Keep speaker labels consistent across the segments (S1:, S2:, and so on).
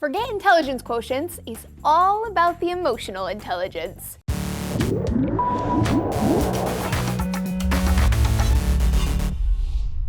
S1: Forget intelligence quotients is all about the emotional intelligence.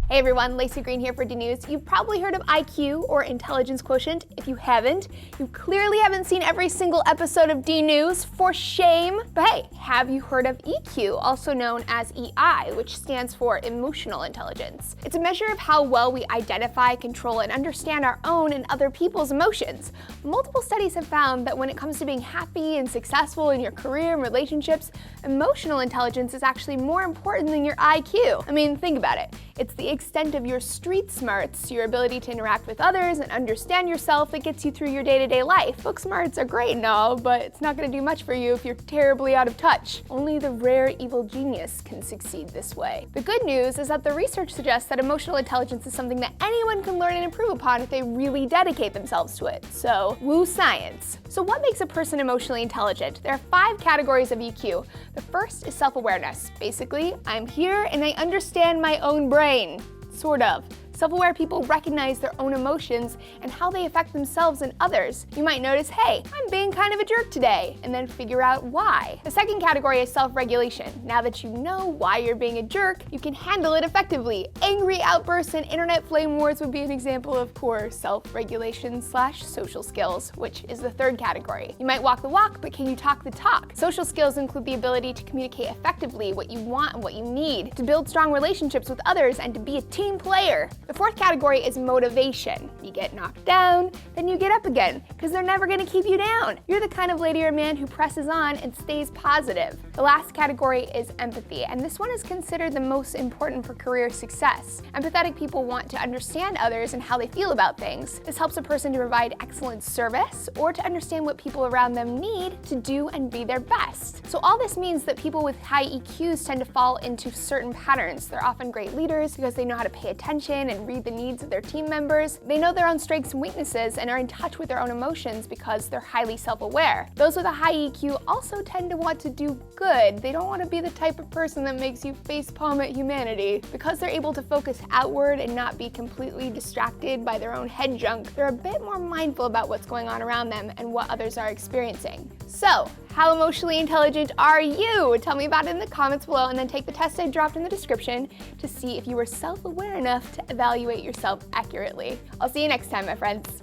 S1: Hey everyone, Laci Green here for D News. You've probably heard of IQ or intelligence quotient. If you haven't, you clearly haven't seen every single episode of D News, for shame. But hey, have you heard of EQ, also known as EI, which stands for emotional intelligence? It's a measure of how well we identify, control, and understand our own and other people's emotions. Multiple studies have found that when it comes to being happy and successful in your career and relationships, emotional intelligence is actually more important than your IQ. I mean, think about it. It's the extent of your street smarts, your ability to interact with others and understand yourself, that gets you through your day-to-day life. Book smarts are great and all, but it's not going to do much for you if you're terribly out of touch. Only the rare evil genius can succeed this way. The good news is that the research suggests that emotional intelligence is something that anyone can learn and improve upon if they really dedicate themselves to it. So, woo science. So what makes a person emotionally intelligent? There are 5 categories of EQ. The first is self-awareness. Basically, I'm here and I understand my own brain. Sort of. Self-aware people recognize their own emotions and how they affect themselves and others. You might notice, hey, I'm being kind of a jerk today, and then figure out why. The second category is self-regulation. Now that you know why you're being a jerk, you can handle it effectively. Angry outbursts and internet flame wars would be an example of poor self-regulation/social skills, which is the third category. You might walk the walk, but can you talk the talk? Social skills include the ability to communicate effectively what you want and what you need, to build strong relationships with others, and to be a team player. The fourth category is motivation. You get knocked down, then you get up again, because they're never going to keep you down. You're the kind of lady or man who presses on and stays positive. The last category is empathy, and this one is considered the most important for career success. Empathetic people want to understand others and how they feel about things. This helps a person to provide excellent service or to understand what people around them need to do and be their best. So all this means that people with high EQs tend to fall into certain patterns. They're often great leaders because they know how to pay attention and read the needs of their team members. They know their own strengths and weaknesses and are in touch with their own emotions because they're highly self-aware. Those with a high EQ also tend to want to do good. They don't want to be the type of person that makes you facepalm at humanity. Because they're able to focus outward and not be completely distracted by their own head junk, they're a bit more mindful about what's going on around them and what others are experiencing. So, how emotionally intelligent are you? Tell me about it in the comments below, and then take the test I dropped in the description to see if you were self-aware enough to evaluate yourself accurately. I'll see you next time, my friends.